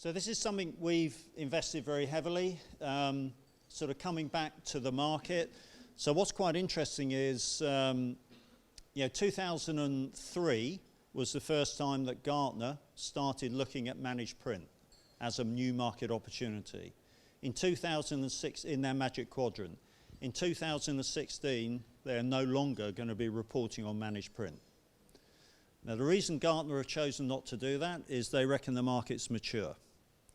So this is something we've invested very heavily, sort of coming back to the market. So what's quite interesting is, 2003 was the first time that Gartner started looking at managed print as a new market opportunity. In 2006, in their Magic Quadrant. In 2016, they're no longer going to be reporting on managed print. Now, the reason Gartner have chosen not to do that is they reckon the market's mature.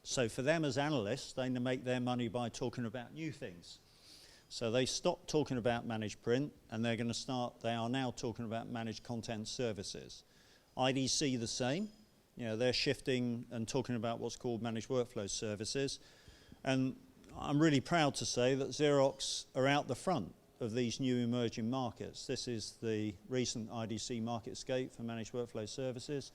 So for them as analysts, they make their money by talking about new things. So they stopped talking about managed print, and they are now talking about managed content services. IDC the same. They're shifting and talking about what's called managed workflow services. And I'm really proud to say that Xerox are out the front of these new emerging markets. This is the recent IDC MarketScape for managed workflow services,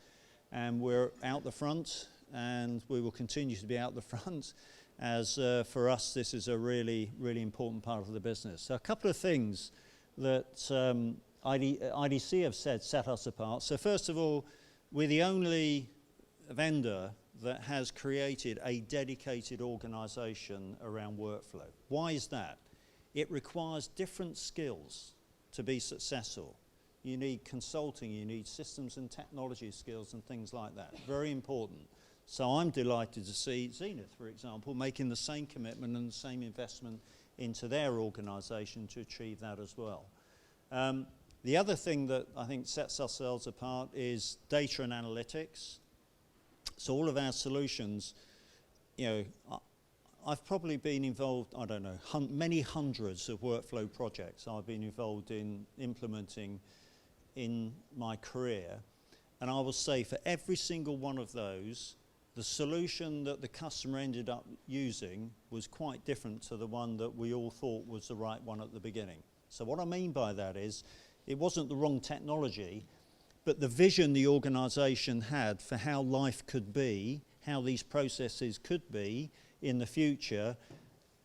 and we're out the front, and we will continue to be out the front, as for us this is a really, really important part of the business. So a couple of things that IDC have said set us apart. So first of all, we're the only vendor that has created a dedicated organization around workflow. Why is that? It requires different skills to be successful. You need consulting, you need systems and technology skills and things like that. Very important. So I'm delighted to see Xenith, for example, making the same commitment and the same investment into their organization to achieve that as well. The other thing that I think sets ourselves apart is data and analytics. So all of our solutions, I've probably been involved, I don't know, many hundreds of workflow projects I've been involved in implementing in my career. And I will say for every single one of those, the solution that the customer ended up using was quite different to the one that we all thought was the right one at the beginning. So what I mean by that is, it wasn't the wrong technology, but the vision the organization had for how life could be, how these processes could be in the future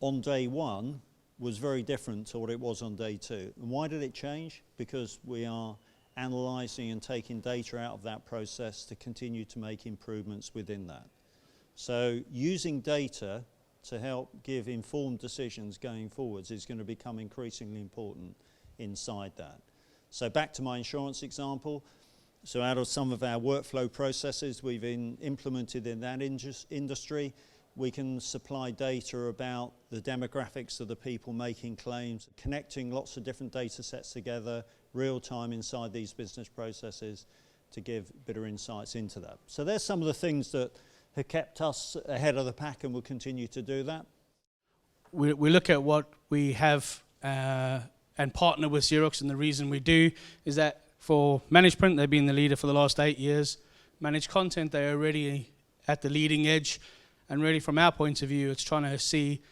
on day one was very different to what it was on day two. And why did it change? Because we are analyzing and taking data out of that process to continue to make improvements within that. So using data to help give informed decisions going forwards is going to become increasingly important inside that. So back to my insurance example. So out of some of our workflow processes we've implemented in that industry, we can supply data about the demographics of the people making claims, connecting lots of different data sets together, real time inside these business processes to give better insights into that. So there's some of the things that have kept us ahead of the pack, and will continue to do that. We look at what we have and partner with Xerox, and the reason we do is that for managed print, they've been the leader for the last 8 years. Managed content, they're already at the leading edge. And really from our point of view, it's trying to see,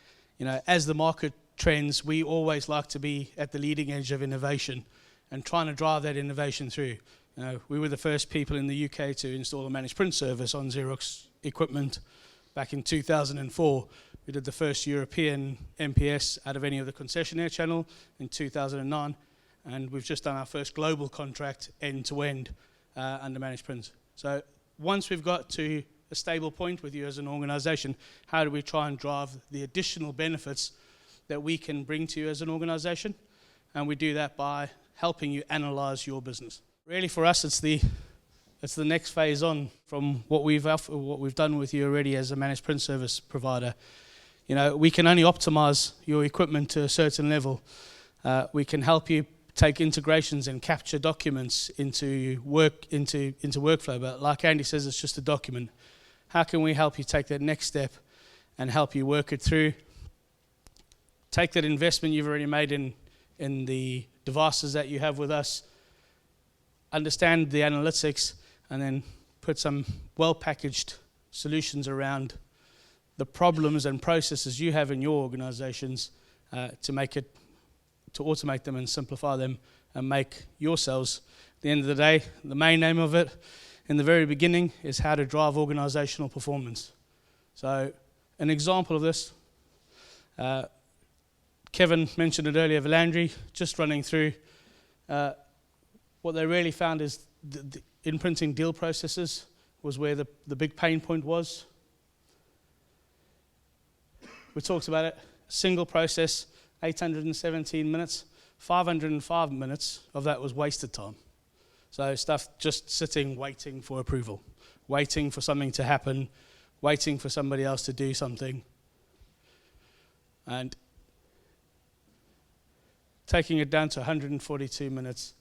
as the market trends, we always like to be at the leading edge of innovation and trying to drive that innovation through. We were the first people in the UK to install a managed print service on Xerox equipment back in 2004. We did the first European MPS out of any of the concessionaire channel in 2009. And we've just done our first global contract end-to-end under managed print. So once we've got to a stable point with you as an organization, how do we try and drive the additional benefits that we can bring to you as an organization? And we do that by helping you analyze your business. Really for us, it's the next phase on from what we've done with you already as a managed print service provider. We can only optimize your equipment to a certain level. We can help you take integrations and capture documents into workflow, but like Andy says, it's just a document. How can we help you take that next step and help you work it through? Take that investment you've already made in the devices that you have with us, understand the analytics, and then put some well-packaged solutions around the problems and processes you have in your organizations to automate them and simplify them and make yourselves. At the end of the day, the main aim of it in the very beginning is how to drive organizational performance. So an example of this, Kevin mentioned it earlier, Valandry, just running through, what they really found is in printing deal processes was where the big pain point was. we talked about it, single process, 817 minutes, 505 minutes of that was wasted time. So stuff just sitting, waiting for approval, waiting for something to happen, waiting for somebody else to do something. And taking it down to 142 minutes,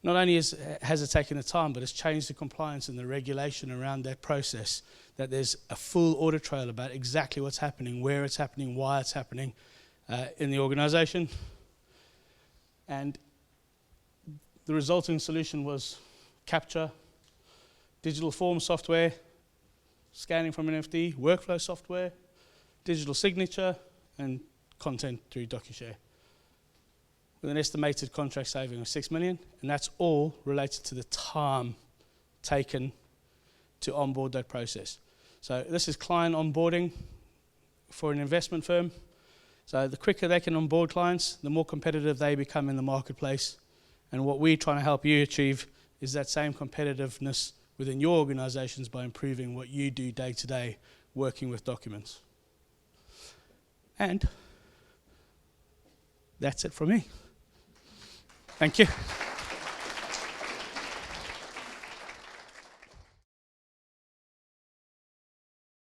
not only has it taken the time, but it's changed the compliance and the regulation around that process, that there's a full audit trail about exactly what's happening, where it's happening, why it's happening in the organisation. And the resulting solution was capture, digital form software, scanning from NFT, workflow software, digital signature, and content through DocuShare, with an estimated contract saving of 6 million, and that's all related to the time taken to onboard that process. So this is client onboarding for an investment firm. So the quicker they can onboard clients, the more competitive they become in the marketplace. And what we're trying to help you achieve is that same competitiveness within your organizations by improving what you do day to day, working with documents. And that's it from me. Thank you.